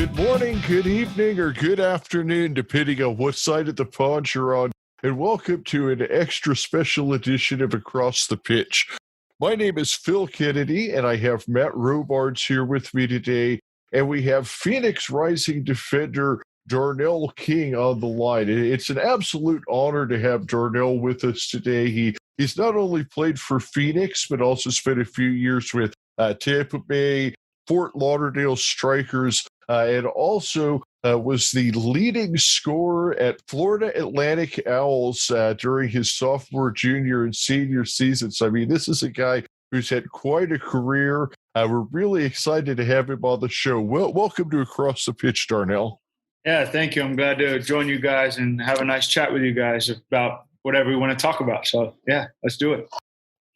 good morning, good evening, or good afternoon, depending on what side of the pond you're on, and welcome to an extra special edition of Across the Pitch. My name is Phil Kennedy, and I have Matt Robards here with me today, and we have Phoenix Rising defender Darnell King on the line. It's an absolute honor to have Darnell with us today. He's not only played for Phoenix, but also spent a few years with Tampa Bay, Fort Lauderdale Strikers, and also was the leading scorer at Florida Atlantic Owls during his sophomore, junior, and senior seasons. So, I mean, this is a guy who's had quite a career. We're really excited to have him on the show. Welcome to Across the Pitch, Darnell. Yeah, thank you. I'm glad to join you guys and have a nice chat with you guys about whatever we want to talk about. So, yeah, let's do it.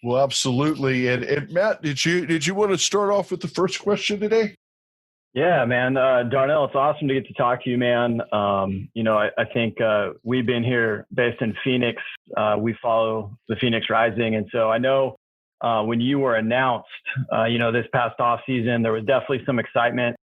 Well, absolutely. And Matt, did you want to start off with the first question today? Yeah, man. Darnell, it's awesome to get to talk to you, man. I think we've been here based in Phoenix. We follow the Phoenix Rising. And so I know when you were announced, this past off season, there was definitely some excitement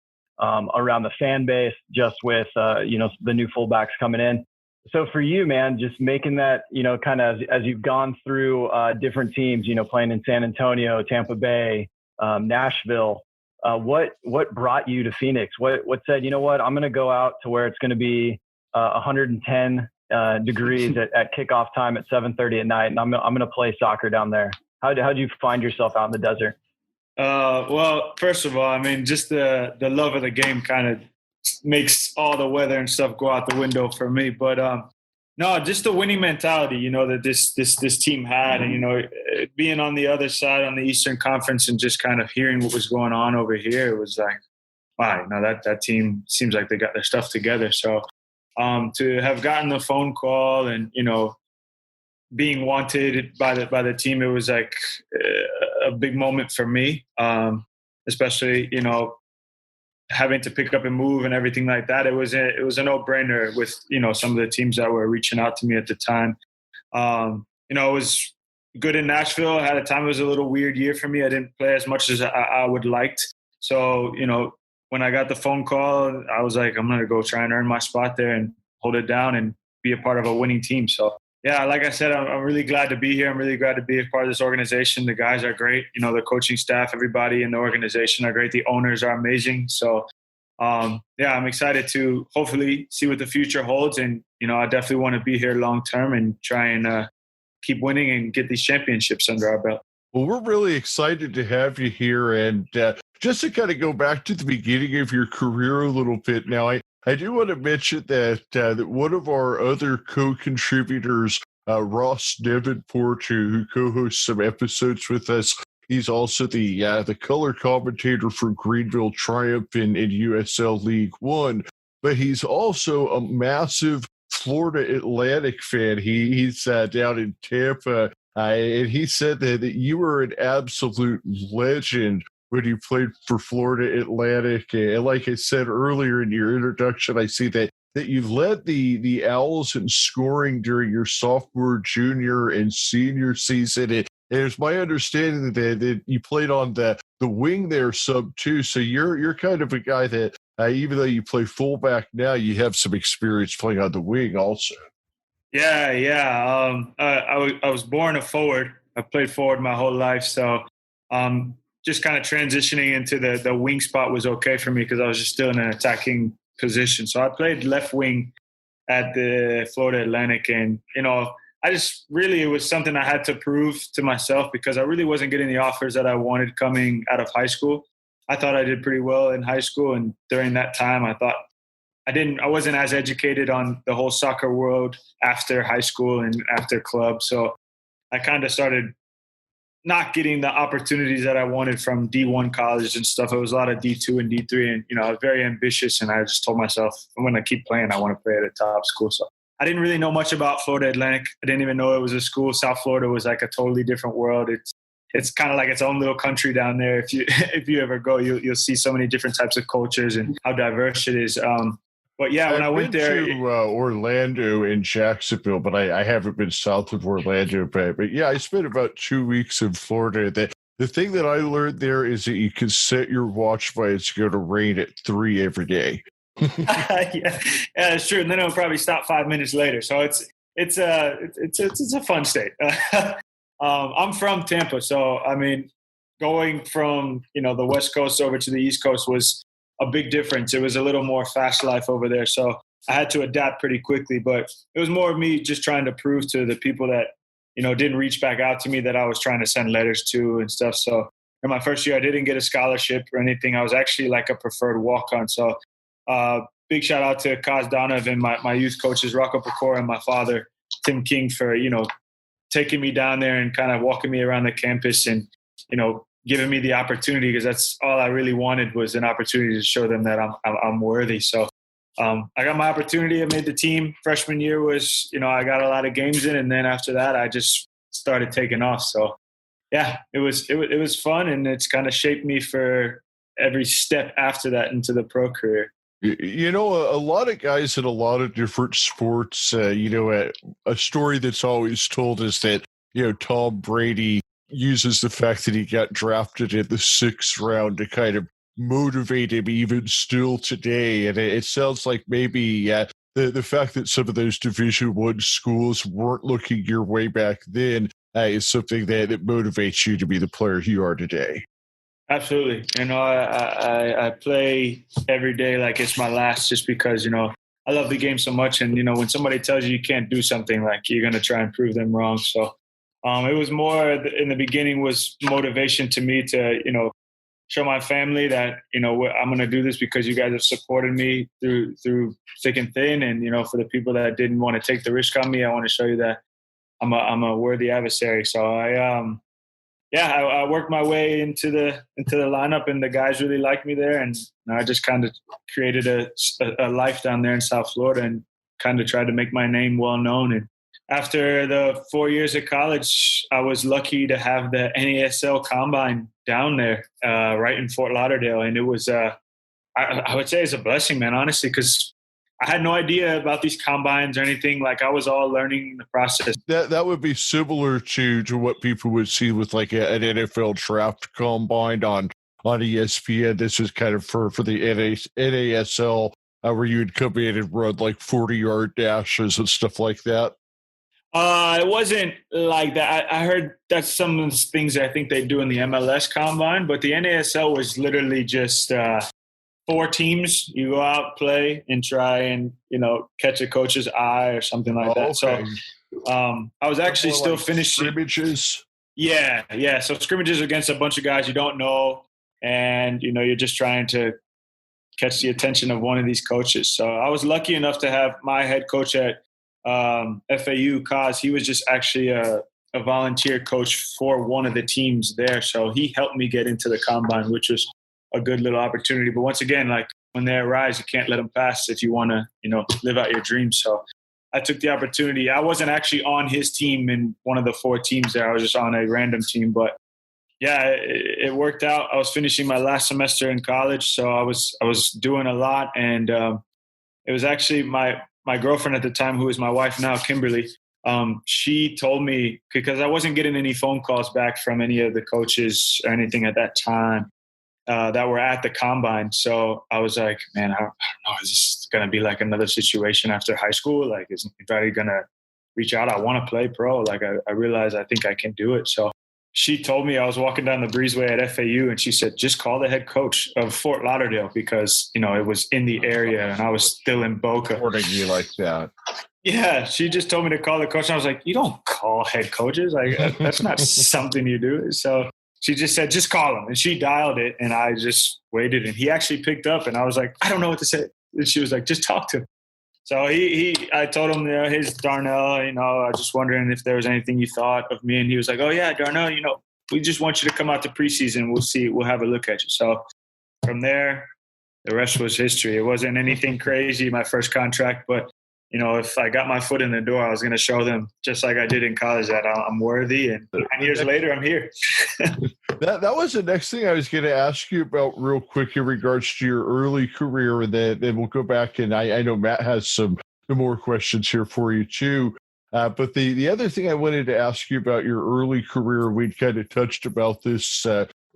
around the fan base just with, the new fullbacks coming in. So for you, man, just making that, kind of as you've gone through different teams, playing in San Antonio, Tampa Bay, Nashville, what brought you to Phoenix? What said, you know what, I'm going to go out to where it's going to be 110 degrees at kickoff time at 7:30 at night, and I'm going to play soccer down there. How'd you find yourself out in the desert? Well, first of all, I mean, just the love of the game kind of makes all the weather and stuff go out the window for me. But no, just the winning mentality, that this team had, and being on the other side on the Eastern Conference and just kind of hearing what was going on over here, it was like, wow, that team seems like they got their stuff together. So to have gotten the phone call and being wanted by the team, it was like a big moment for me, especially having to pick up and move and everything like that. It was a no-brainer with some of the teams that were reaching out to me at the time. It was good in Nashville. At a time, it was a little weird year for me. I didn't play as much as I would liked. So when I got the phone call, I was like, I'm gonna go try and earn my spot there and hold it down and be a part of a winning team. So yeah, like I said, I'm really glad to be here. I'm really glad to be a part of this organization. The guys are great. The coaching staff, everybody in the organization are great. The owners are amazing. So, I'm excited to hopefully see what the future holds. And, I definitely want to be here long term and try and keep winning and get these championships under our belt. Well, we're really excited to have you here. And just to kind of go back to the beginning of your career a little bit now, I do want to mention that one of our other co-contributors, Ross Davenport, who co-hosts some episodes with us, he's also the color commentator for Greenville Triumph in USL League One, but he's also a massive Florida Atlantic fan. He's down in Tampa, and he said that you were an absolute legend when you played for Florida Atlantic. And like I said earlier in your introduction, I see that you led the Owls in scoring during your sophomore, junior, and senior season. And it's my understanding that you played on the wing there sub too. So you're kind of a guy that even though you play fullback now, you have some experience playing on the wing also. Yeah. I was born a forward. I played forward my whole life. So just kind of transitioning into the wing spot was okay for me because I was just still in an attacking position. So I played left wing at the Florida Atlantic, and I just really, it was something I had to prove to myself because I really wasn't getting the offers that I wanted coming out of high school. I thought I did pretty well in high school, and during that time I thought I wasn't as educated on the whole soccer world after high school and after club. So I kind of started not getting the opportunities that I wanted from D1 college and stuff. It was a lot of D2 and D3, and I was very ambitious, and I just told myself, I'm going to keep playing. I want to play at a top school. So I didn't really know much about Florida Atlantic. I didn't even know it was a school. South Florida was like a totally different world. It's kind of like its own little country down there. If you ever go, you'll see so many different types of cultures and how diverse it is. But yeah, when I went there to Orlando and Jacksonville, but I haven't been south of Orlando. But yeah, I spent about 2 weeks in Florida. The thing that I learned there is that you can set your watch by it's going to rain at 3 every day. Yeah, that's true. And then it'll probably stop 5 minutes later. So it's a fun state. I'm from Tampa, so I mean, going from the West Coast over to the East Coast was a big difference. It was a little more fast life over there, so I had to adapt pretty quickly. But it was more of me just trying to prove to the people that didn't reach back out to me that I was trying to send letters to and stuff. So in my first year, I didn't get a scholarship or anything. I was actually like a preferred walk-on. So big shout out to Kaz Donovan, my youth coaches, Rocco Pecora, and my father, Tim King, for taking me down there and kind of walking me around the campus and giving me the opportunity, because that's all I really wanted, was an opportunity to show them that I'm worthy. So I got my opportunity. I made the team. Freshman year was, I got a lot of games in, and then after that, I just started taking off. So yeah, it was fun, and it's kind of shaped me for every step after that into the pro career. A lot of guys in a lot of different sports, a story that's always told is that, Tom Brady uses the fact that he got drafted in the 6th round to kind of motivate him even still today. And it sounds like maybe the fact that some of those Division I schools weren't looking your way back then is something that motivates you to be the player you are today. Absolutely. I play every day like it's my last, just because, I love the game so much. And, when somebody tells you can't do something, like, you're going to try and prove them wrong. So it was more in the beginning was motivation to me to, show my family that, I'm going to do this because you guys have supported me through thick and thin. And, for the people that didn't want to take the risk on me, I want to show you that I'm a worthy adversary. So I worked my way into the lineup, and the guys really liked me there. And I just kind of created a life down there in South Florida, and kind of tried to make my name well known. And after the 4 years of college, I was lucky to have the NASL Combine down there, right in Fort Lauderdale. And it was, I would say it's a blessing, man, honestly, because I had no idea about these combines or anything. Like, I was all learning the process. That would be similar to what people would see with like an NFL draft combine on ESPN. This is kind of for the NASL, where you would come in and run like 40-yard dashes and stuff like that. It wasn't like that. I heard that's some of the things that I think they do in the MLS combine, but the NASL was literally just 4 teams. You go out, play, and try and catch a coach's eye or something like that. Okay. So I was actually still like finishing scrimmages. Yeah. So scrimmages against a bunch of guys you don't know, and you're just trying to catch the attention of one of these coaches. So I was lucky enough to have my head coach at FAU, Kaz. He was just actually a volunteer coach for one of the teams there. So he helped me get into the combine, which was a good little opportunity. But once again, like, when they arise, you can't let them pass if you want to, live out your dreams. So I took the opportunity. I wasn't actually on his team in one of the 4 teams there. I was just on a random team. But yeah, it worked out. I was finishing my last semester in college, so I was doing a lot. And it was actually my girlfriend at the time, who is my wife now, Kimberly. She told me, because I wasn't getting any phone calls back from any of the coaches or anything at that time that were at the combine. So I was like, man, I don't know, is this going to be like another situation after high school? Like, is anybody going to reach out? I want to play pro. Like, I realize I think I can do it. So she told me, I was walking down the breezeway at FAU, and she said, just call the head coach of Fort Lauderdale, because, it was in the area and I was still in Boca. Supporting you like that. Yeah, she just told me to call the coach. And I was like, you don't call head coaches. Like, that's not something you do. So she just said, just call him. And she dialed it, and I just waited, and he actually picked up, and I was like, I don't know what to say. And she was like, just talk to him. So I told him, here's Darnell, I was just wondering if there was anything you thought of me. And he was like, oh yeah, Darnell, we just want you to come out to preseason. We'll see. We'll have a look at you. So from there, the rest was history. It wasn't anything crazy, my first contract, but if I got my foot in the door, I was going to show them, just like I did in college, that I'm worthy. And 9 years later, I'm here. That was the next thing I was going to ask you about real quick in regards to your early career. And then we'll go back, and I know Matt has some more questions here for you too. But the other thing I wanted to ask you about your early career, we'd kind of touched about this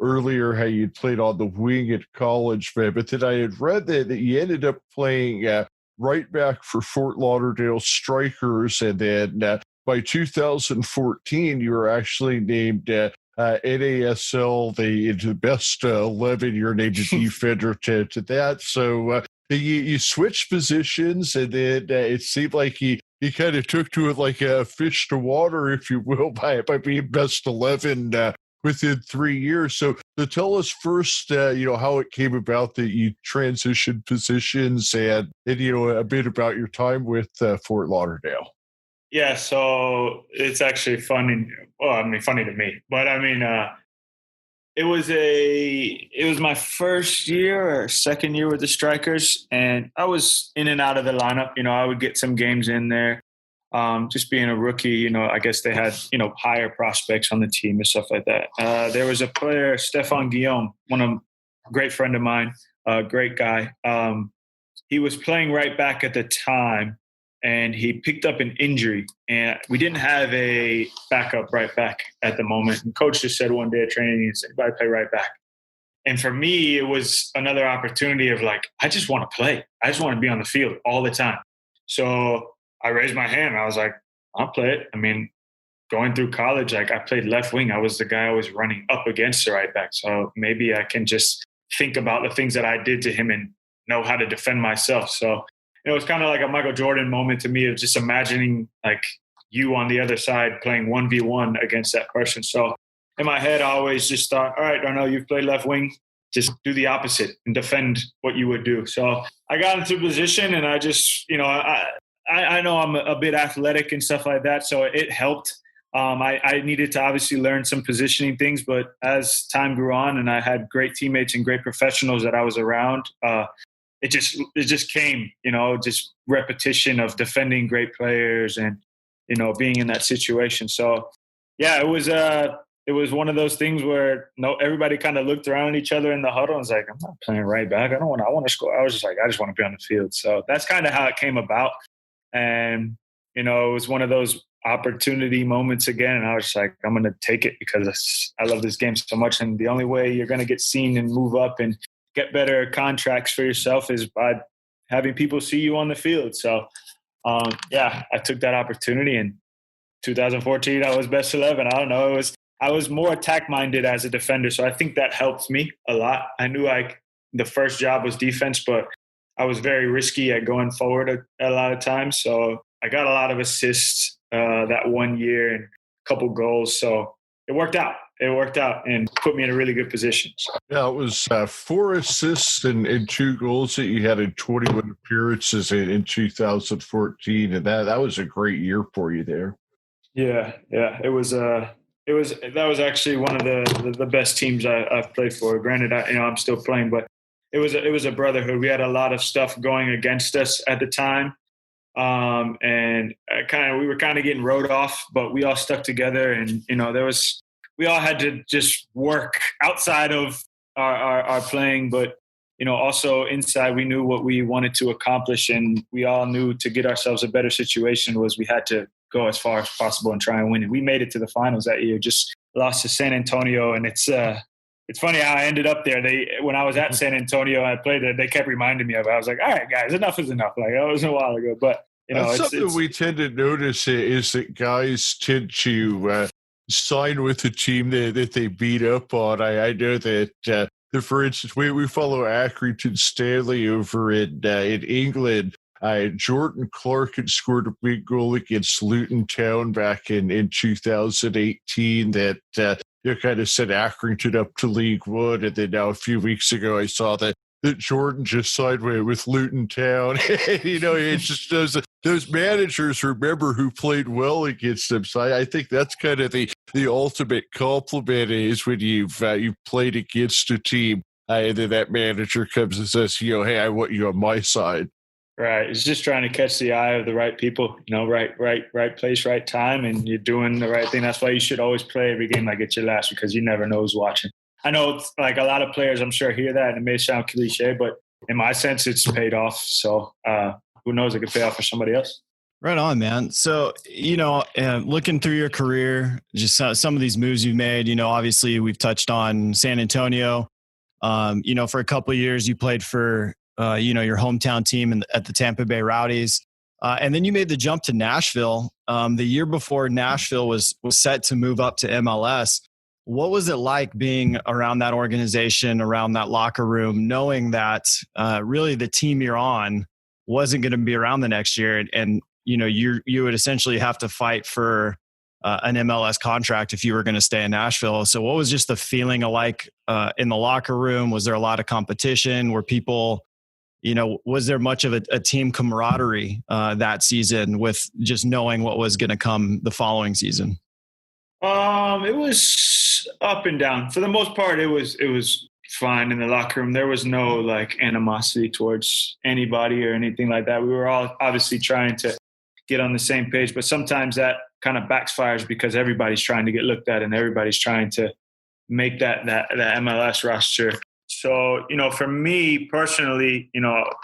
earlier, how you'd played on the wing at college, but then I had read that you ended up playing right back for Fort Lauderdale Strikers, and then by 2014, you were actually named NASL, the best 11. You're named a defender to that. So you switched positions, and then it seemed like he kind of took to it like a fish to water, if you will, by being best 11 within 3 years. So tell us first, how it came about that you transitioned positions, and a bit about your time with Fort Lauderdale. Yeah, so it's actually funny. Well, I mean, funny to me, but I mean, it was my first year or second year with the Strikers, and I was in and out of the lineup. I would get some games in there. Just being a rookie, I guess they had, higher prospects on the team and stuff like that. There was a player, Stefan Guillaume, a great friend of mine, great guy. He was playing right back at the time, and he picked up an injury, and we didn't have a backup right back at the moment. And coach just said one day at training, he said, "I play right back." And for me, it was another opportunity of like, I just want to play. I just want to be on the field all the time. So I raised my hand. I was like, I'll play it. I mean, going through college, like I played left wing. I was the guy always running up against the right back. So maybe I can just think about the things that I did to him and know how to defend myself. So it was kind of like a Michael Jordan moment to me of just imagining like you on the other side playing 1v1 against that person. So in my head, I always just thought, all right, Darnell, you've played left wing. Just do the opposite and defend what you would do. So I got into position, and I just, I know I'm a bit athletic and stuff like that, so it helped. I needed to obviously learn some positioning things, but as time grew on and I had great teammates and great professionals that I was around, it just came, just repetition of defending great players and, being in that situation. So, yeah, it was one of those things where everybody kind of looked around at each other in the huddle and was like, I'm not playing right back. I want to score. I was just like, I just want to be on the field. So that's kind of how it came about. And, it was one of those opportunity moments again. And I was just like, I'm going to take it because I love this game so much. And the only way you're going to get seen and move up and get better contracts for yourself is by having people see you on the field. So, I took that opportunity. In 2014, I was best 11. I don't know. I was more attack minded as a defender. So I think that helped me a lot. I knew the first job was defense, but I was very risky at going forward a lot of times. So I got a lot of assists that 1 year and a couple goals. So it worked out. It worked out and put me in a really good position. Yeah, it was 4 assists and 2 goals that you had in 21 appearances in 2014. And that was a great year for you there. Yeah. It was that was actually one of the best teams I've played for. Granted, I'm still playing, but it was a brotherhood. We had a lot of stuff going against us at the time. And we were kind of getting rode off, but we all stuck together, and we all had to just work outside of our playing, but also inside we knew what we wanted to accomplish, and we all knew to get ourselves a better situation was we had to go as far as possible and try and win it. We made it to the finals that year, just lost to San Antonio, and it's funny how I ended up there. When I was at San Antonio and I played there, they kept reminding me of it. I was like, all right, guys, enough is enough. Like, that was a while ago. But, That's something we tend to notice is that guys tend to sign with the team that they beat up on. I know that, for instance, we follow Accrington Stanley over in England. Jordan Clark had scored a big goal against Luton Town back in 2018 that kind of sent Accrington up to League One. And then now a few weeks ago, I saw that Jordan just signed with Luton Town. It's just those managers remember who played well against them. So I think that's kind of the ultimate compliment is when you've played against a team and then that manager comes and says, hey, I want you on my side. Right. It's just trying to catch the eye of the right people, right place, right time, and you're doing the right thing. That's why you should always play every game like it's your last, because you never know who's watching. I know it's like a lot of players, I'm sure, hear that, and it may sound cliche, but in my sense, it's paid off. So who knows, it could pay off for somebody else. Right on, man. So, looking through your career, just some of these moves you've made, obviously we've touched on San Antonio. For a couple of years, you played for, your hometown team at the Tampa Bay Rowdies. And then you made the jump to Nashville. The year before Nashville was set to move up to MLS. What was it like being around that organization, around that locker room, knowing that really the team you're on wasn't going to be around the next year, and you would essentially have to fight for an MLS contract if you were going to stay in Nashville. So what was just the feeling like in the locker room? Was there a lot of competition? Were people, was there much of a team camaraderie that season with just knowing what was going to come the following season? It was up and down. For the most part, it was fine in the locker room. There was no like animosity towards anybody or anything like that. We were all obviously trying to get on the same page, but sometimes that kind of backfires because everybody's trying to get looked at and everybody's trying to make that MLS roster. So, for me personally,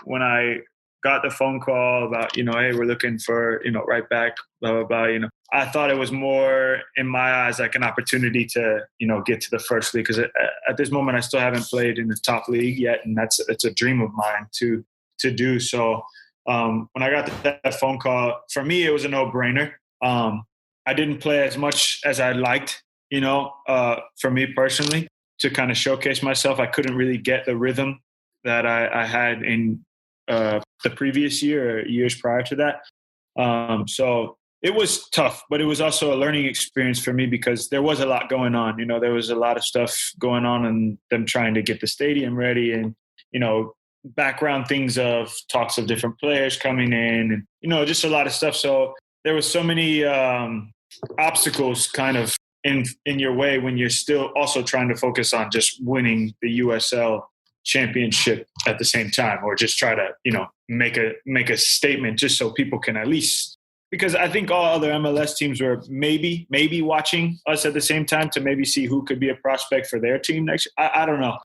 when I got the phone call about, hey, we're looking for, right back, blah, blah, blah, I thought it was more in my eyes like an opportunity to, get to the first league. Because at this moment, I still haven't played in the top league yet. And it's a dream of mine to do. So when I got that phone call, for me, it was a no-brainer. I didn't play as much as I liked, for me personally, to kind of showcase myself. I couldn't really get the rhythm that I had in the previous year or years prior to that. So it was tough, but it was also a learning experience for me because there was a lot going on. There was a lot of stuff going on and them trying to get the stadium ready and, background things of talks of different players coming in and, just a lot of stuff. So there was so many obstacles kind of in your way when you're still also trying to focus on just winning the USL championship at the same time, or just try to, make a statement just so people can at least, because I think all other MLS teams were maybe watching us at the same time to maybe see who could be a prospect for their team next year. I don't know.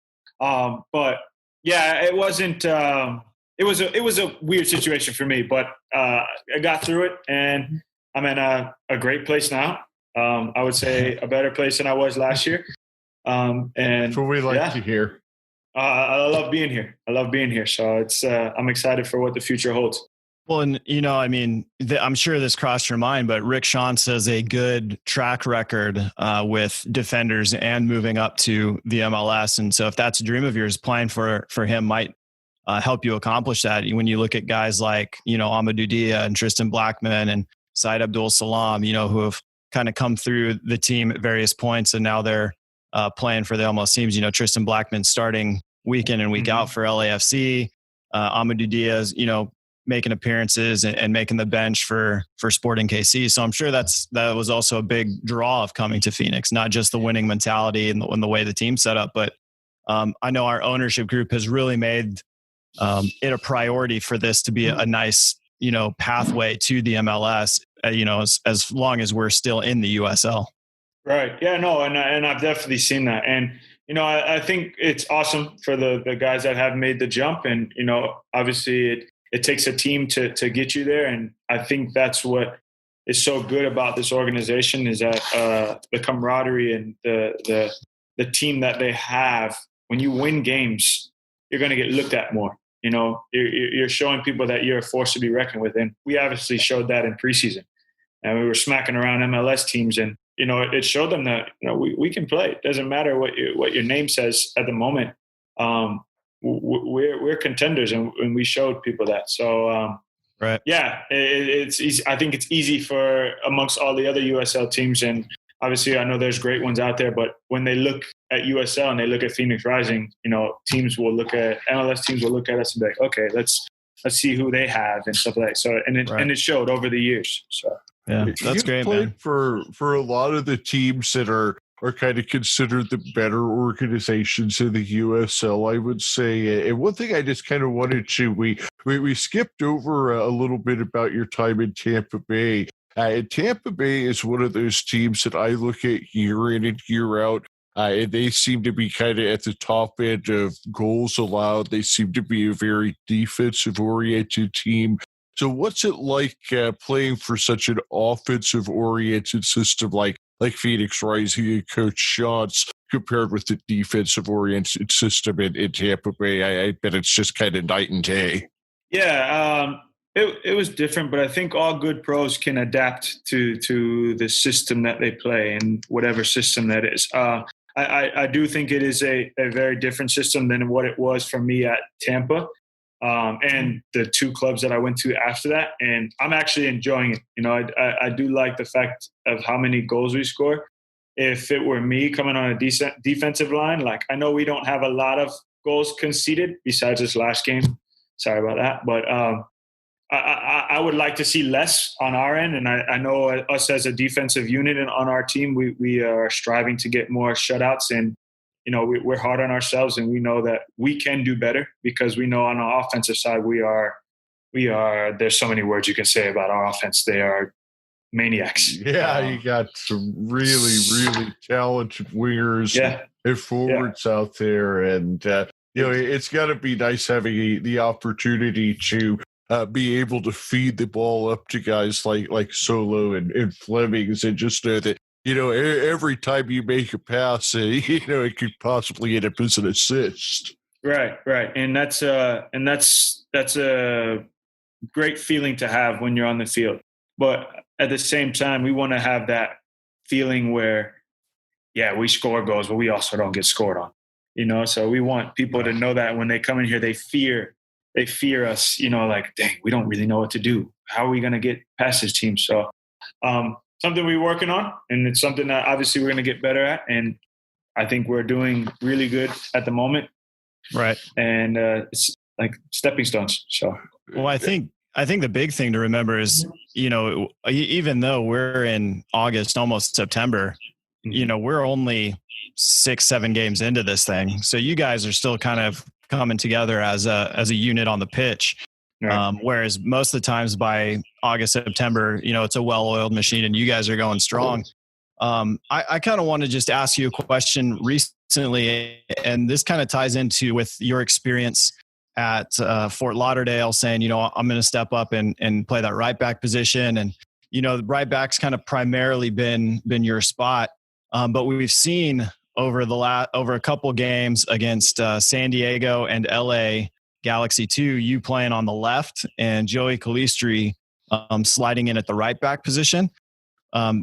But yeah, it wasn't, it was a weird situation for me, but I got through it and I'm in a great place now. I would say a better place than I was last year. And that's what we like to hear. I love being here. So it's, I'm excited for what the future holds. Well, and I'm sure this crossed your mind, but Rick Schantz has a good track record with defenders and moving up to the MLS. And so if that's a dream of yours, playing for him might help you accomplish that. When you look at guys like, Amadou Dia and Tristan Blackman and Said Abdul Salam, who have kind of come through the team at various points and now they're playing for the MLS teams. Tristan Blackman starting week in and week out for LAFC. Amadou Diaz, making appearances and making the bench for Sporting KC. So I'm sure that was also a big draw of coming to Phoenix, not just the winning mentality and the way the team's set up, but I know our ownership group has really made it a priority for this to be a nice, pathway to the MLS, as long as we're still in the USL. Right. Yeah, no. And I've definitely seen that. And, I think it's awesome for the guys that have made the jump. And, obviously it takes a team to get you there. And I think that's what is so good about this organization is that the camaraderie and the team that they have. When you win games, you're going to get looked at more. You're showing people that you're a force to be reckoned with. And we obviously showed that in preseason. And we were smacking around MLS teams and, it showed them that, we can play. It doesn't matter what your name says at the moment. We're contenders and we showed people that. So, right. Yeah, it's easy. I think it's easy for amongst all the other USL teams. And obviously I know there's great ones out there, but when they look at USL and they look at Phoenix Rising, teams will look at MLS teams will look at us and be like, okay, let's see who they have and stuff like that. So, and it showed over the years. So. Yeah, that's great, man. For a lot of the teams that are kind of considered the better organizations in the USL, I would say. And one thing I just kind of wanted to, we skipped over a little bit about your time in Tampa Bay. And Tampa Bay is one of those teams that I look at year in and year out. And they seem to be kind of at the top end of goals allowed. They seem to be a very defensive-oriented team. So what's it like playing for such an offensive-oriented system like Phoenix Rising and Coach Shantz compared with the defensive-oriented system in Tampa Bay? I bet it's just kind of night and day. Yeah, it was different, but I think all good pros can adapt to the system that they play and whatever system that is. I do think it is a very different system than what it was for me at Tampa. And the two clubs that I went to after that. And I'm actually enjoying it. You know, I do like the fact of how many goals we score. If it were me coming on a decent defensive line, like I know we don't have a lot of goals conceded besides this last game. Sorry about that. But I would like to see less on our end. And I know us as a defensive unit and on our team, we are striving to get more shutouts, and you know, we're hard on ourselves, and we know that we can do better because we know on the offensive side, we are, there's so many words you can say about our offense. They are maniacs. Yeah. You got some really, really talented wingers and forwards out there. And, you know, it's got to be nice having the opportunity to be able to feed the ball up to guys like Solo and Flemings, and just know that, you know, every time you make a pass, you know, it could possibly end up as an assist. Right. And that's a great feeling to have when you're on the field. But at the same time, we want to have that feeling where, yeah, we score goals, but we also don't get scored on, you know? So we want people to know that when they come in here, they fear us, you know, like, dang, we don't really know what to do. How are we going to get past this team? So, something we're working on, and it's something that obviously we're going to get better at. And I think we're doing really good at the moment. Right. And it's like stepping stones. So, well, I think the big thing to remember is, you know, even though we're in August, almost September, you know, we're only 6-7 games into this thing. So you guys are still kind of coming together as a unit on the pitch. Right. Whereas most of the times by August, September, you know, it's a well-oiled machine and you guys are going strong. I kind of want to just ask you a question recently, and this kind of ties into with your experience at Fort Lauderdale, saying, you know, I'm going to step up and play that right back position. And, you know, the right back's kind of primarily been your spot. But we've seen over a couple games against San Diego and LA Galaxy 2, you playing on the left and Joey Calistri sliding in at the right back position.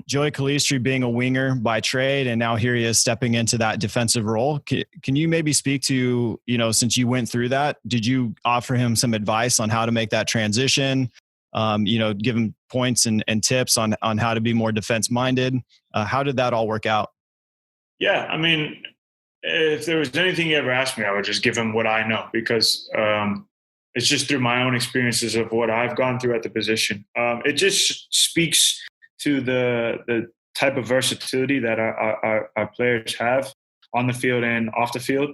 Joey Calistri being a winger by trade, and now here he is stepping into that defensive role. Can you maybe speak to, you know, since you went through that, did you offer him some advice on how to make that transition? You know, give him points and tips on how to be more defense-minded. How did that all work out? Yeah, I mean, if there was anything he ever asked me, I would just give him what I know, because it's just through my own experiences of what I've gone through at the position. It just speaks to the type of versatility that our players have on the field and off the field.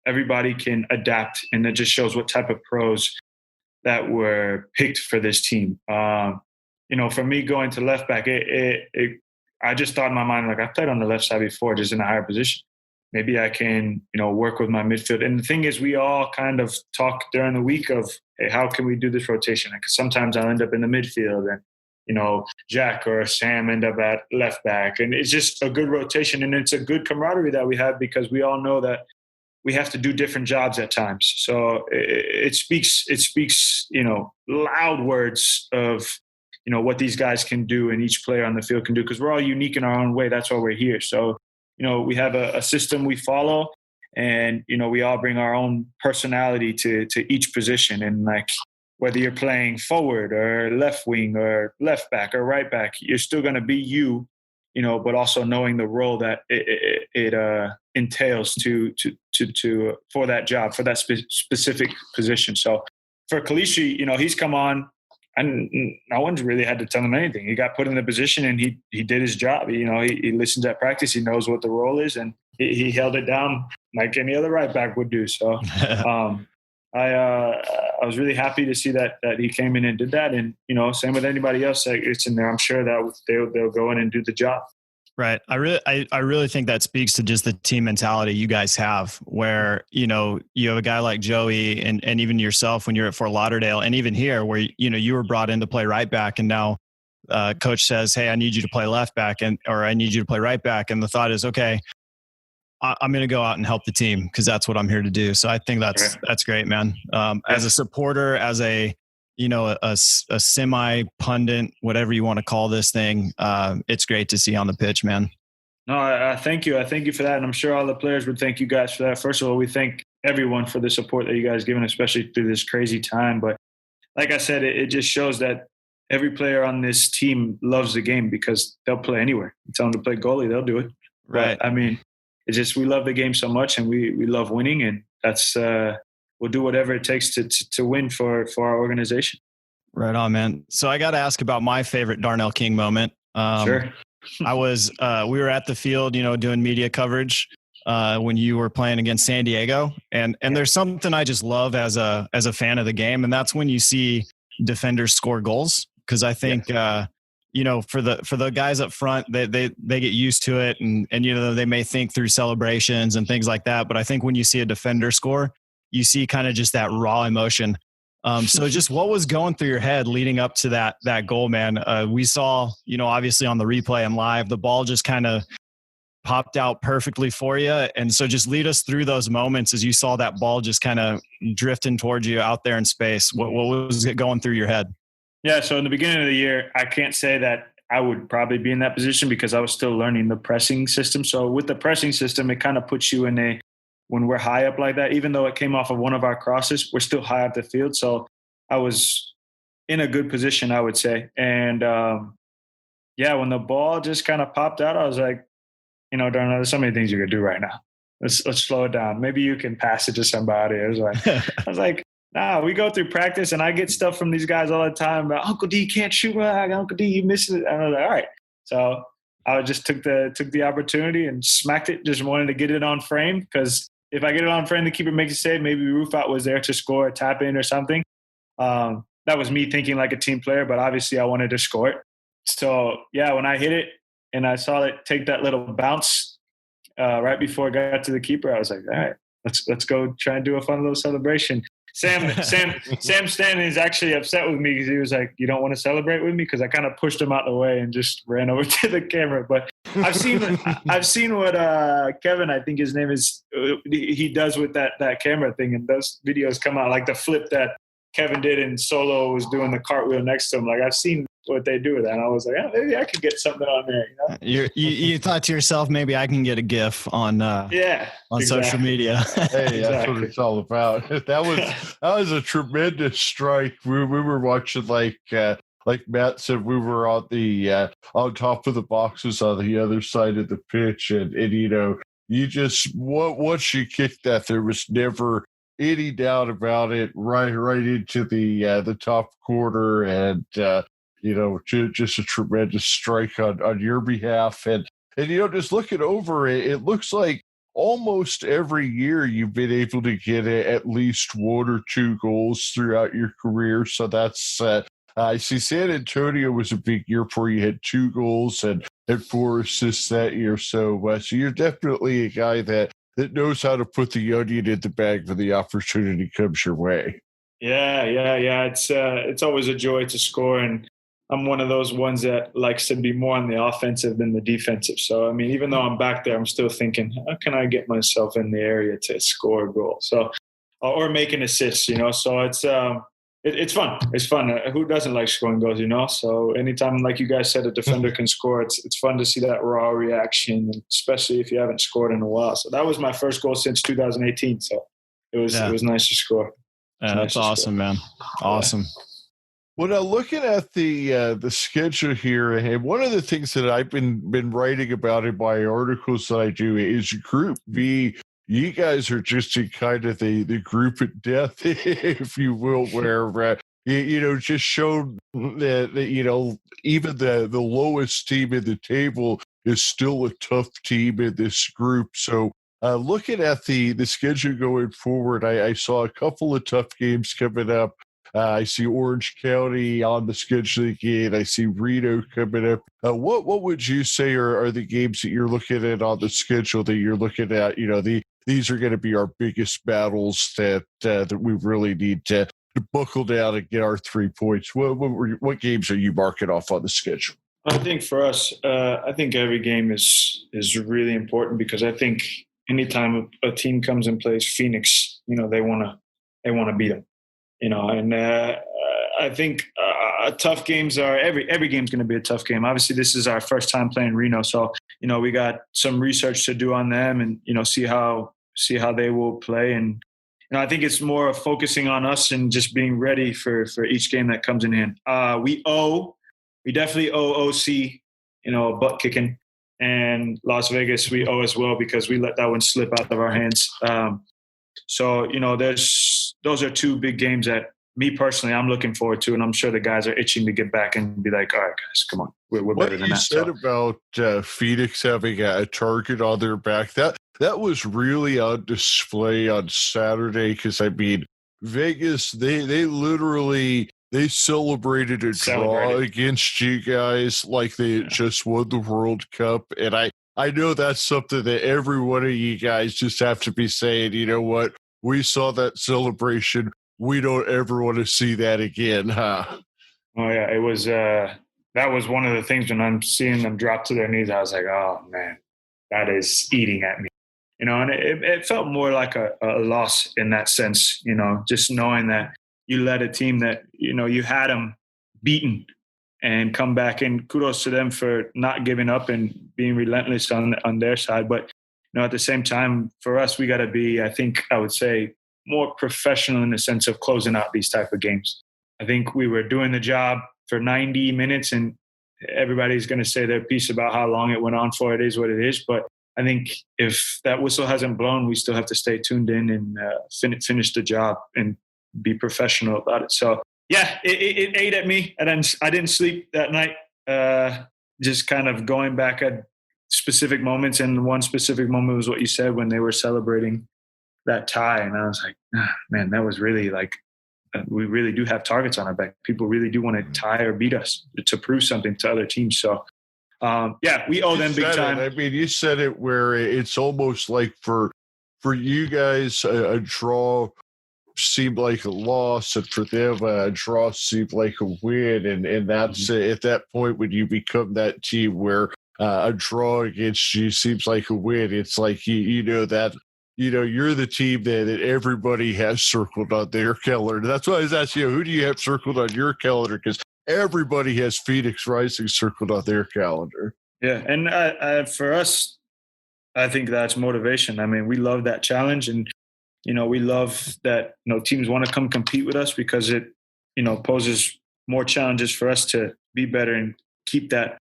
Everybody can adapt, and it just shows what type of pros that were picked for this team. You know, for me going to left back, I just thought in my mind, like, I played on the left side before, just in a higher position. Maybe I can, you know, work with my midfield. And the thing is, we all kind of talk during the week of, hey, how can we do this rotation? Because sometimes I'll end up in the midfield, and, you know, Jack or Sam end up at left back. And it's just a good rotation. And it's a good camaraderie that we have, because we all know that we have to do different jobs at times. So it speaks, you know, loud words of, you know, what these guys can do and each player on the field can do, because we're all unique in our own way. That's why we're here. So, you know, we have a system we follow, and, you know, we all bring our own personality to each position. And like, whether you're playing forward or left wing or left back or right back, you're still going to be you, you know, but also knowing the role that it entails to for that job, for that specific position. So for Calistri, you know, he's come on, and no one's really had to tell him anything. He got put in the position, and he did his job. You know, he listens at practice. He knows what the role is, and he held it down like any other right back would do. So I was really happy to see that he came in and did that. And, you know, same with anybody else that gets in there. I'm sure that they'll go in and do the job. Right. I really think that speaks to just the team mentality you guys have, where, you have a guy like Joey and even yourself when you're at Fort Lauderdale, and even here where, you were brought in to play right back, and now coach says, hey, I need you to play left back, or I need you to play right back. And the thought is, okay, I'm going to go out and help the team because that's what I'm here to do. So I think that's great, man. As a supporter, as a semi pundit, whatever you want to call this thing, it's great to see on the pitch, man. No, I thank you. I thank you for that. And I'm sure all the players would thank you guys for that. First of all, we thank everyone for the support that you guys given, especially through this crazy time. But like I said, it just shows that every player on this team loves the game because they'll play anywhere. You tell them to play goalie, they'll do it. Right. But, I mean, it's just we love the game so much, and we love winning, and that's we'll do whatever it takes to win for our organization. Right on, man. So I got to ask about my favorite Darnell King moment. Sure. we were at the field, doing media coverage when you were playing against San Diego, and there's something I just love as a fan of the game, and that's when you see defenders score goals, because I think for the guys up front, they get used to it, and they may think through celebrations and things like that, but I think when you see a defender score, you see kind of just that raw emotion. So just what was going through your head leading up to that goal, man? We saw, obviously on the replay and live, the ball just kind of popped out perfectly for you. And so just lead us through those moments as you saw that ball just kind of drifting towards you out there in space. What was it going through your head? Yeah. So in the beginning of the year, I can't say that I would probably be in that position because I was still learning the pressing system. So with the pressing system, it kind of puts you in when we're high up like that, even though it came off of one of our crosses, we're still high up the field. So I was in a good position, I would say. And when the ball just kind of popped out, I was like, Darnell, there's so many things you can do right now. Let's slow it down. Maybe you can pass it to somebody. I was like, nah, we go through practice and I get stuff from these guys all the time about Uncle D can't shoot. Uncle D, you missed it. And I was like, all right. So I just took the opportunity and smacked it. Just wanted to get it on frame because if I get it on frame, the keeper makes a save. Maybe Rufat was there to score a tap in or something. That was me thinking like a team player, but obviously I wanted to score it. So when I hit it and I saw it take that little bounce right before it got to the keeper, I was like, all right, let's go try and do a fun little celebration. Sam Stanley is actually upset with me because he was like, you don't want to celebrate with me? Because I kind of pushed him out the way and just ran over to the camera. But I've seen what Kevin, I think his name is, he does with that camera thing, and those videos come out like the flip that Kevin did and Solo was doing the cartwheel next to him. Like I've seen what they do with that. And I was like, maybe I could get something on there. You thought to yourself, maybe I can get a GIF on social media. Hey, that's what it's all about. That was a tremendous strike. We were watching like Matt said, we were on the on top of the boxes on the other side of the pitch, and you just once you kicked that, there was never any doubt about it. Right into the top corner, and just a tremendous strike on your behalf. And just looking over it, it looks like almost every year you've been able to get at least one or two goals throughout your career. So that's I see San Antonio was a big year for you. Had 2 goals and 4 assists that year. So you're definitely a guy that knows how to put the onion in the bag when the opportunity comes your way. Yeah. It's always a joy to score, and I'm one of those ones that likes to be more on the offensive than the defensive. So, I mean, even though I'm back there, I'm still thinking, how can I get myself in the area to score a goal? So, or make an assist, So it's fun. It's fun. Who doesn't like scoring goals, So anytime, like you guys said, a defender can score, it's fun to see that raw reaction, especially if you haven't scored in a while. So that was my first goal since 2018. So it was nice to score. Yeah, that's awesome, man. Awesome. Yeah. Well, now looking at the schedule here, and one of the things that I've been writing about in my articles that I do is Group B. You guys are just in kind of the group of death, if you will, where just showed that even the lowest team in the table is still a tough team in this group. So looking at the schedule going forward, I saw a couple of tough games coming up. I see Orange County on the schedule again. I see Reno coming up. What would you say are the games that you're looking at on the schedule that you're looking at? These are going to be our biggest battles that we really need to buckle down and get our 3 points. What games are you marking off on the schedule? I think for us, I think every game is really important because I think anytime a team comes and plays Phoenix, they want to beat them, and I think tough games are every game's going to be a tough game. Obviously, this is our first time playing Reno, so we got some research to do on them and see how they will play. And I think it's more of focusing on us and just being ready for each game that comes in hand. We definitely owe OC, a butt kicking, and Las Vegas we owe as well because we let that one slip out of our hands. So those are 2 big games that me personally I'm looking forward to, and I'm sure the guys are itching to get back and be like, all right, guys, come on, we're better than that. What you said about Phoenix having a target on their back, that was really on display on Saturday because Vegas they literally. They celebrated a draw against you guys like they just won the World Cup. And I know that's something that every one of you guys just have to be saying, you know what? We saw that celebration. We don't ever want to see that again, huh? Oh, yeah. It was that was one of the things when I'm seeing them drop to their knees, I was like, oh, man, that is eating at me. And it felt more like a loss in that sense, just knowing that you led a team that, you had them beaten and come back, and kudos to them for not giving up and being relentless on their side. But, at the same time, for us, we got to be, I would say, more professional in the sense of closing out these type of games. I think we were doing the job for 90 minutes and everybody's going to say their piece about how long it went on for. It is what it is. But I think if that whistle hasn't blown, we still have to stay tuned in and finish the job and be professional about it. So yeah, it ate at me, and I didn't sleep that night. Just kind of going back at specific moments, and one specific moment was what you said when they were celebrating that tie, and I was like, man, that was really like we really do have targets on our back. People really do want to tie or beat us to prove something to other teams. So yeah, we owe them big time. You said it where it's almost like for you guys a draw seemed like a loss, and for them a draw seemed like a win, and that's at that point when you become that team where a draw against you seems like a win. It's like you know that you're the team that everybody has circled on their calendar. That's why I was asking you, who do you have circled on your calendar? Because everybody has Phoenix Rising circled on their calendar. Yeah, and for us, I think that's motivation. I mean, we love that challenge, and we love that teams want to come compete with us because it poses more challenges for us to be better and keep that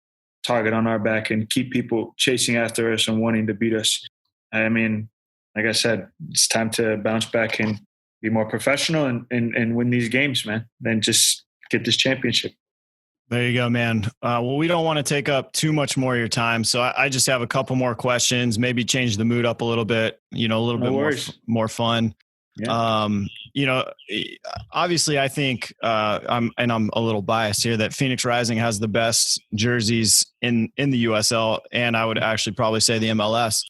target on our back and keep people chasing after us and wanting to beat us. I mean, like I said, it's time to bounce back and be more professional and win these games, man. Then just get this championship. There you go, man. Well, we don't want to take up too much more of your time, so I just have a couple more questions. Maybe change the mood up a little bit. A little bit more fun. Yeah. Obviously, I think I'm a little biased here that Phoenix Rising has the best jerseys in the USL, and I would actually probably say the MLS.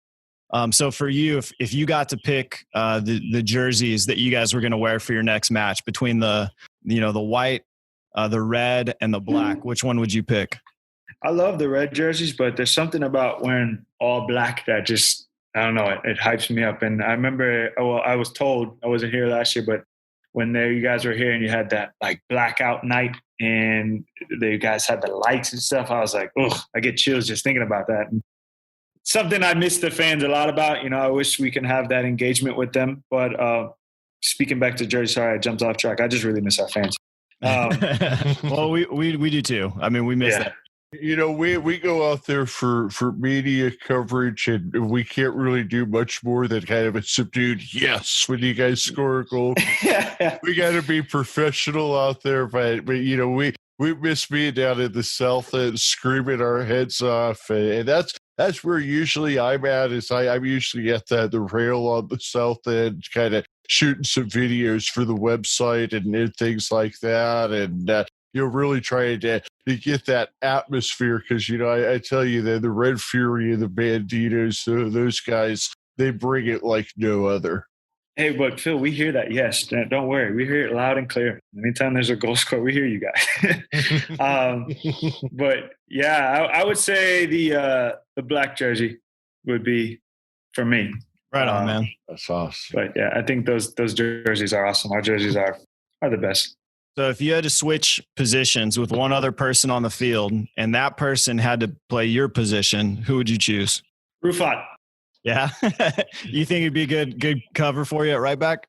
So for you, if you got to pick the jerseys that you guys were going to wear for your next match between the white, the red, and the black, which one would you pick? I love the red jerseys, but there's something about wearing all black that just, I don't know, it hypes me up. And I remember, I was told, I wasn't here last year, but when you guys were here and you had that like blackout night and you guys had the lights and stuff, I was like, ugh, I get chills just thinking about that. And something I miss the fans a lot about. I wish we can have that engagement with them. But speaking back to jersey, sorry, I jumped off track. I just really miss our fans. Well, we do too. I mean, we miss that. We go out there for media coverage, and we can't really do much more than kind of a subdued yes when you guys score a goal. We got to be professional out there, but we miss being down in the South End screaming our heads off, and that's where usually I'm at. I'm usually at the rail on the South End, kind of shooting some videos for the website and things like that. And, really trying to get that atmosphere. Cause, I tell you that the Red Fury and the Banditos, those guys, they bring it like no other. Hey, but Phil, we hear that. Yes, don't worry. We hear it loud and clear. Anytime there's a goal score, we hear you guys. But yeah, I would say the black jersey would be for me. Right on, man. That's awesome. But yeah, I think those jerseys are awesome. Our jerseys are the best. So if you had to switch positions with one other person on the field and that person had to play your position, who would you choose? Rufat. Yeah. You think it'd be a good cover for you at right back?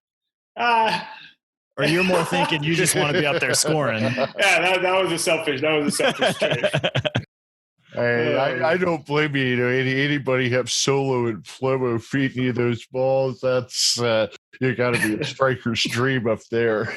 Or you're more thinking you just want to be out there scoring? Yeah, that was a selfish trade. I don't blame you. Anybody have Solo and Flomo feeding you those balls? That's you got to be a striker's dream up there.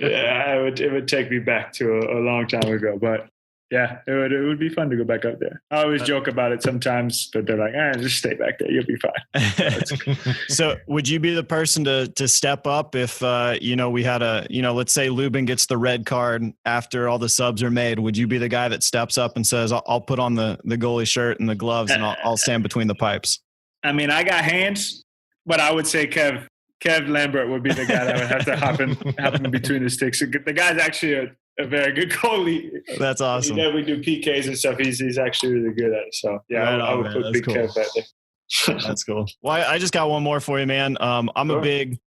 Yeah, it would take me back to a long time ago, but yeah, it would be fun to go back up there. I always joke about it sometimes, but they're like, just stay back there. You'll be fine. So would you be the person to step up if, we had let's say Lubin gets the red card after all the subs are made. Would you be the guy that steps up and says, I'll put on the goalie shirt and the gloves and I'll stand between the pipes? I mean, I got hands, but I would say Kev Lambert would be the guy that would have to hop in between the sticks. The guy's actually a very good goalie. That's awesome. He definitely do PKs and stuff. He's actually really good at it. So yeah, right I would put Big cool. Kev back there. That's cool. Well, I just got one more for you, man. I'm a big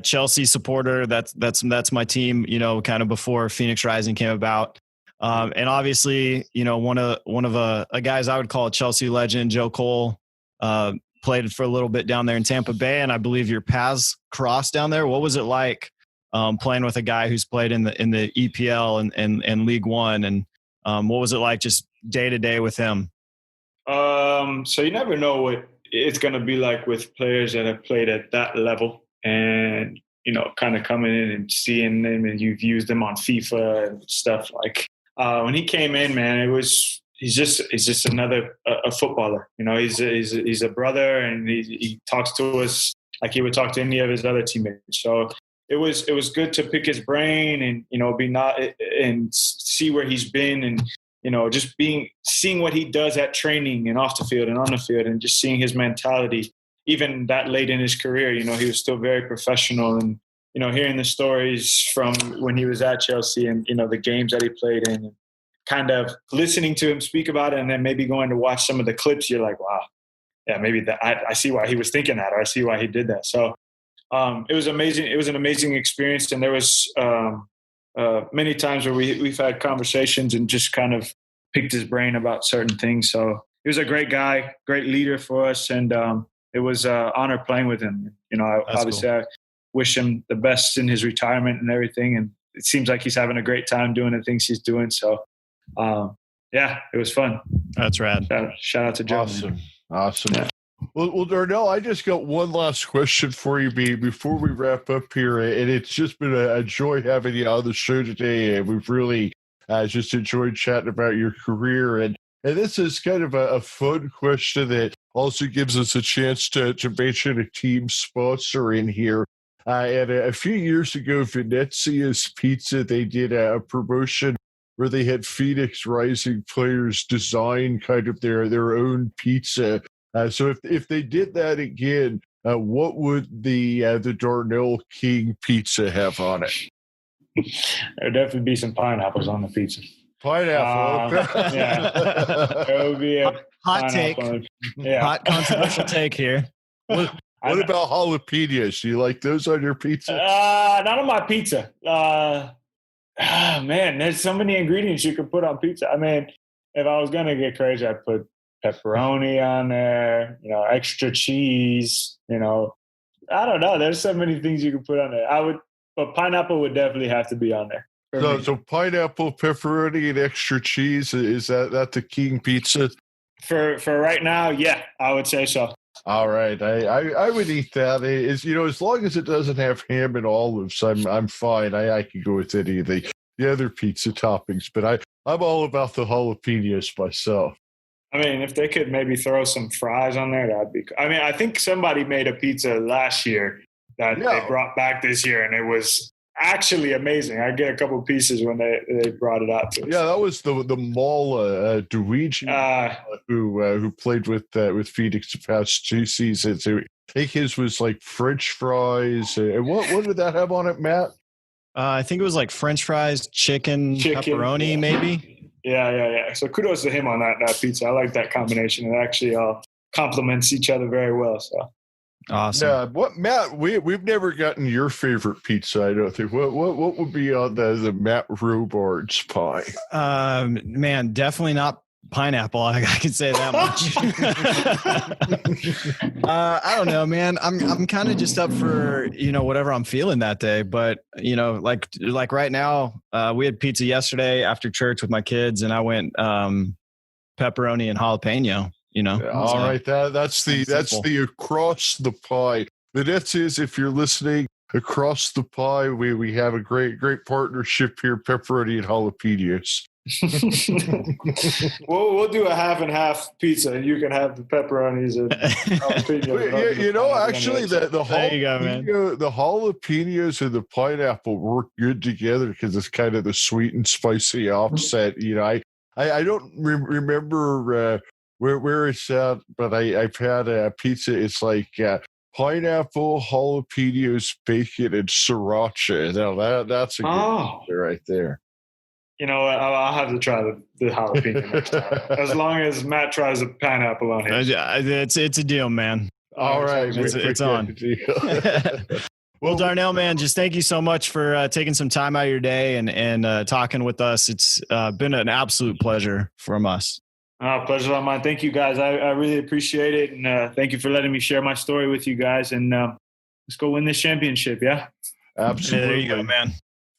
Chelsea supporter. That's my team. Kind of before Phoenix Rising came about. And obviously, one of a guys I would call a Chelsea legend, Joe Cole, played for a little bit down there in Tampa Bay, and I believe your paths crossed down there. What was it like playing with a guy who's played in the EPL and League One, and what was it like just day to day with him? So you never know what it's going to be like with players that have played at that level, and kind of coming in and seeing them, and you've used them on FIFA and stuff. Like when he came in, man, he's just another a footballer. He's a brother, and he talks to us like he would talk to any of his other teammates. So it was good to pick his brain and and see where he's been, and just seeing what he does at training and off the field and on the field, and just seeing his mentality. Even that late in his career, he was still very professional, and hearing the stories from when he was at Chelsea and the games that he played in, and kind of listening to him speak about it, and then maybe going to watch some of the clips, you're like, wow, yeah, maybe I see why he was thinking that, or I see why he did that. So it was amazing. It was an amazing experience, and there was many times where we've had conversations and just kind of picked his brain about certain things. So he was a great guy, great leader for us, and it was an honor playing with him. Obviously, cool. I wish him the best in his retirement and everything, and it seems like he's having a great time doing the things he's doing. So, yeah, it was fun. That's rad. Shout out to Joe. Awesome. Yeah. Well, Darnell, I just got one last question for you before we wrap up here, and it's just been a joy having you on the show today, and we've really just enjoyed chatting about your career, and this is kind of a fun question that also gives us a chance to mention a team sponsor in here. And a few years ago, Venezia's Pizza, they did a promotion where they had Phoenix Rising players design kind of their own pizza. So if they did that again, what would the Darnell King pizza have on it? There would definitely be some pineapples on the pizza. Pineapple. Yeah. It would be a hot take. Yeah. Hot controversial take here. What about jalapenos? Do you like those on your pizza? Not on my pizza. Man, there's so many ingredients you can put on pizza. I mean, if I was going to get crazy, I'd put pepperoni on there, extra cheese, I don't know. There's so many things you can put on there. But pineapple would definitely have to be on there. So pineapple, pepperoni, and extra cheese, is that the King pizza? For right now, yeah, I would say so. All right. I would eat that. As long as it doesn't have ham and olives, I'm fine. I can go with any of the other pizza toppings, but I'm all about the jalapenos myself. I mean, if they could maybe throw some fries on there, that'd be cool. I mean, I think somebody made a pizza last year that they brought back this year, and it was actually amazing. I get a couple of pieces when they brought it out to us. Yeah, that was the Mall Luigi who played with Phoenix the past 2 seasons. I think his was like French fries. What did that have on it, Matt? I think it was like French fries, chicken pepperoni, maybe. Yeah. So kudos to him on that pizza. I like that combination. It actually complements each other very well. So awesome. Yeah, Matt? We've never gotten your favorite pizza. I don't think. What would be on the Matt Robards pie? Man, definitely not pineapple. I can say that much. I don't know, man. I'm kind of just up for whatever I'm feeling that day. But like right now, we had pizza yesterday after church with my kids, and I went pepperoni and jalapeno. All right, that's the across the pie. The net is, if you're listening across the pie, we have a great partnership here, pepperoni and jalapenos. we'll do a half and half pizza, and you can have the pepperonis and jalapenos. Actually, the jalapenos and the pineapple work good together because it's kind of the sweet and spicy offset. I don't remember where it's at, but I've had a pizza. It's like pineapple, jalapenos, bacon, and sriracha. Now that's a good pizza right there. I'll have to try the jalapeno next time. As long as Matt tries the pineapple on it. It's a deal, man. All right. It's on. Well, Darnell, man, just thank you so much for taking some time out of your day and talking with us. It's been an absolute pleasure from us. Pleasure on mine. Thank you, guys. I really appreciate it. And thank you for letting me share my story with you guys. And let's go win this championship, yeah? Absolutely. There you go, man.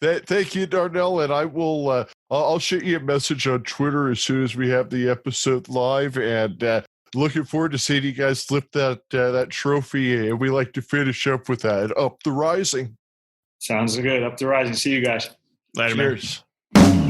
Thank you, Darnell. And I will I'll shoot you a message on Twitter as soon as we have the episode live. And looking forward to seeing you guys lift that trophy. And we like to finish up with that. Up the Rising. Sounds good. Up the Rising. See you guys. Later, Cheers. Man.